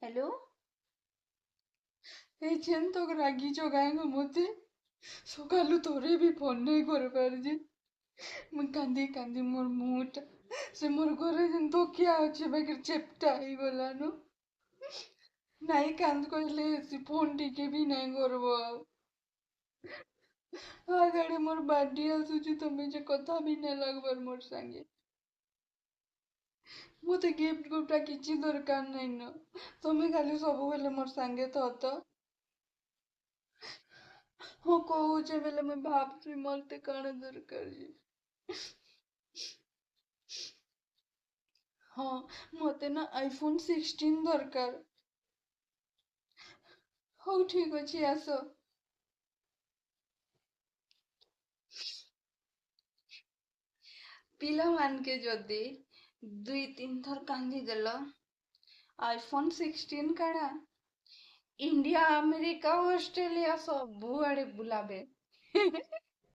Hello. ए जेन तो रागी जगाएंगे मते सकालु तोरे भी फोन नहीं कर पारजे मैं कांदी कांदी मोर मुटा से मोर घरे जेन तो क्या अच्छे बाकी चेप्टा ही गलानो नाई कांद कहले से फोन टिके भी नहीं करबो आ गाड़ी मोर बाडी आसुची तमे जे कथा भी नहीं लगबर मोर संगे मते गिफ्ट गुफ्टा किछि दरकार नहीं न तमे खाली सब बेले मोर संगे तो हाँ कहुचे बेले मैं भाबुची मते कण दरकार जी हाँ मते ना आईफोन 16 दरकार हौ ठीक अछि आस पिला मान के जदी 2-3 थर कांदी देल आईफोन 16 काढ़ा इंडिया अमेरिका ऑस्ट्रेलिया सब आड़े बुलाबे